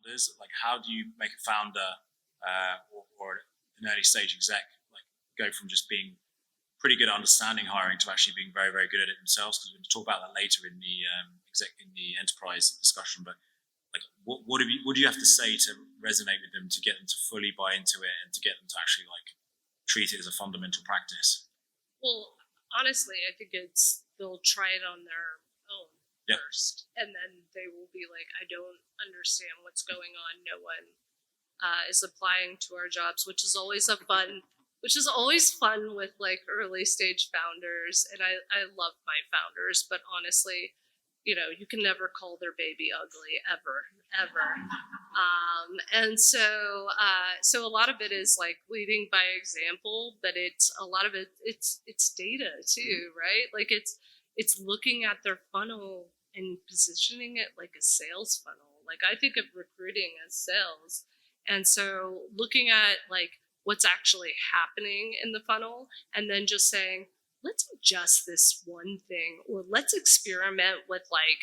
founders? Like, how do you make a founder or an early stage exec like go from just being pretty good at understanding hiring to actually being very, very good at it themselves? Because we're going to talk about that later in the enterprise discussion. But like, what do you have to say to resonate with them to get them to fully buy into it and to get them to actually like treat it as a fundamental practice? Well, honestly, I think they'll try it on their own first, and then they will be like, I don't understand what's going on. No one is applying to our jobs, which is always fun with like early stage founders. And I love my founders, but honestly, you can never call their baby ugly ever. And so a lot of it is like leading by example, but it's data too, right? Like it's looking at their funnel and positioning it like a sales funnel. Like I think of recruiting as sales. And so looking at like what's actually happening in the funnel and then just saying, let's adjust this one thing, or let's experiment with like,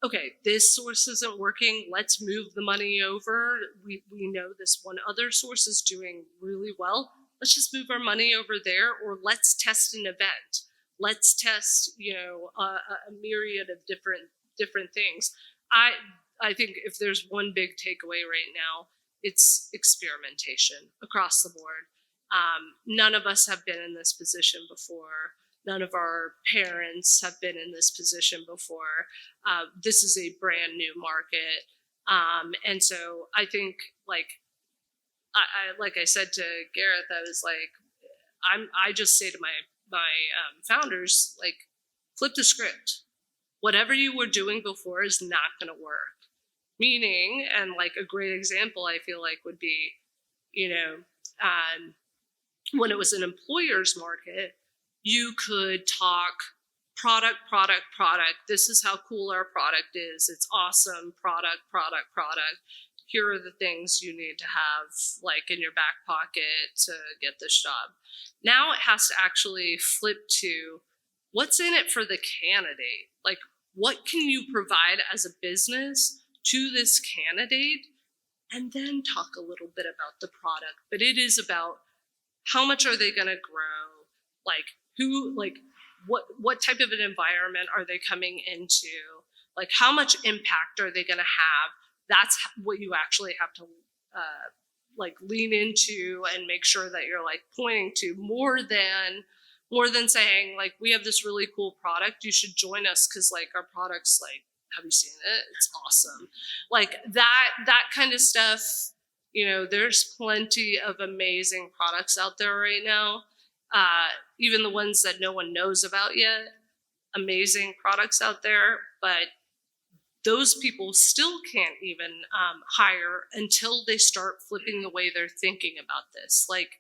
okay, this source isn't working. Let's move the money over. We know this one other source is doing really well. Let's just move our money over there, or let's test an event. Let's test, a myriad of different things. I think if there's one big takeaway right now, it's experimentation across the board. None of us have been in this position before. None of our parents have been in this position before. This is a brand new market. And so I think like I said to Gareth, I was like, I just say to my founders, like, flip the script. Whatever you were doing before is not going to work. Meaning, and like a great example I feel like would be, when it was an employer's market, you could talk product. This is how cool our product is. It's awesome. Product. Here are the things you need to have like in your back pocket to get this job. Now it has to actually flip to what's in it for the candidate. Like, what can you provide as a business to this candidate? And then talk a little bit about the product. But it is about how much are they going to grow? What type of an environment are they coming into? Like, how much impact are they going to have? That's what you actually have to lean into and make sure that you're like pointing to more than saying like, we have this really cool product, you should join us because like our product's like, have you seen it? It's awesome. Like that kind of stuff. There's plenty of amazing products out there right now. Even the ones that no one knows about yet, amazing products out there, but those people still can't even hire until they start flipping the way they're thinking about this. Like,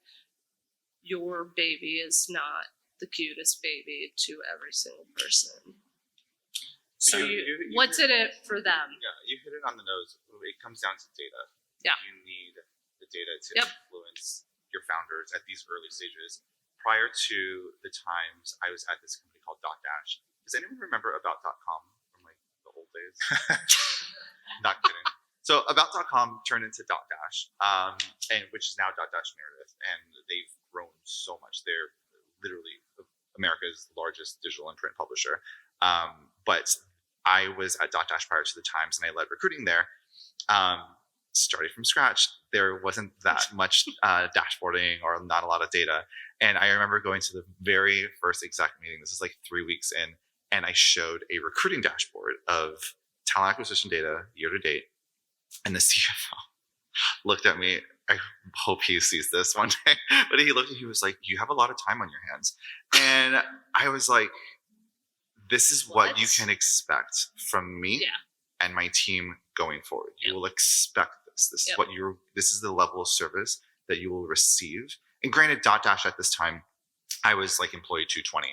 your baby is not the cutest baby to every single person. So what's in it for them? Yeah, you hit it on the nose. It comes down to data. Yeah. You need the data to influence your founders at these early stages. Prior to the times I was at this company called Dotdash. Does anyone remember About.com from like the old days? Not kidding. So About.com turned into Dotdash, and which is now Dotdash Meredith, and they've grown so much. They're literally America's largest digital and print publisher. But I was at Dotdash prior to the Times, and I led recruiting there. Starting from scratch, there wasn't that much dashboarding or not a lot of data. And I remember going to the very first exec meeting. This is like 3 weeks in, and I showed a recruiting dashboard of talent acquisition data year to date. And the CFO looked at me. I hope he sees this one day. But he looked and he was like, "You have a lot of time on your hands." And I was like, this is what you can expect from me and my team going forward. You will expect this. This is this is the level of service that you will receive. And granted, Dotdash at this time, I was like employee 220.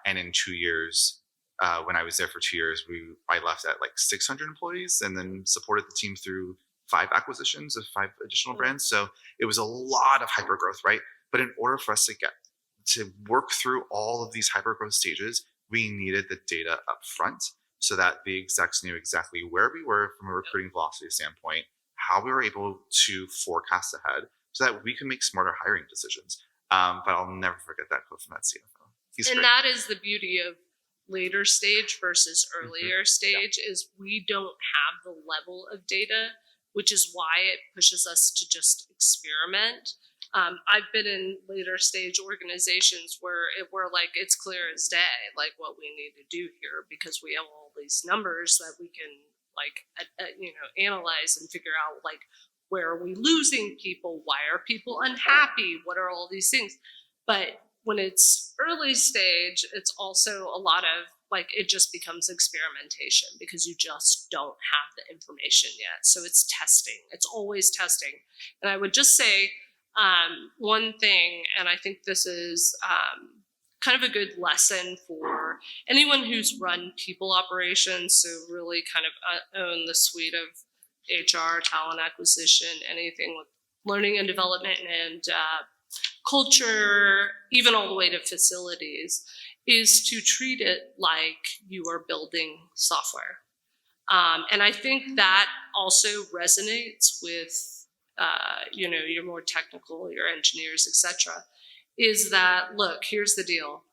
And in 2 years, when I was there for 2 years, I left at like 600 employees and then supported the team through 5 acquisitions of 5 additional brands. So it was a lot of hypergrowth, right? But in order for us to work through all of these hypergrowth stages, we needed the data up front so that the execs knew exactly where we were from a recruiting velocity standpoint, how we were able to forecast ahead so that we can make smarter hiring decisions. But I'll never forget that quote from that CFO. He's And great. that is the beauty of later stage versus earlier stage is we don't have the level of data, which is why it pushes us to just experiment. I've been in later stage organizations where we're like, it's clear as day, like what we need to do here, because we have all these numbers that we can like, analyze and figure out like, where are we losing people? Why are people unhappy? What are all these things? But when it's early stage, it's also a lot of like, it just becomes experimentation because you just don't have the information yet. So it's testing. It's always testing. And I would just say one thing, and I think this is kind of a good lesson for anyone who's run people operations, so really kind of own the suite of HR, talent acquisition, anything with learning and development and culture, even all the way to facilities, is to treat it like you are building software. And I think that also resonates with, your more technical, your engineers, etc. Is that, look, here's the deal.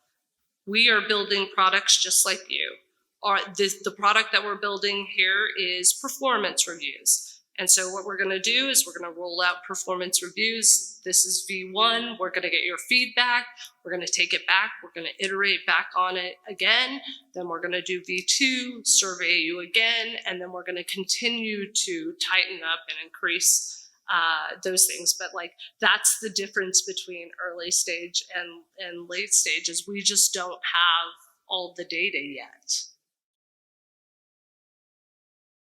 We are building products just like you. The product that we're building here is performance reviews. And so what we're going to do is we're going to roll out performance reviews. This is V1. We're going to get your feedback. We're going to take it back. We're going to iterate back on it again. Then we're going to do V2, survey you again. And then we're going to continue to tighten up and increase those things. But like, that's the difference between early stage and late stage, is we just don't have all the data yet.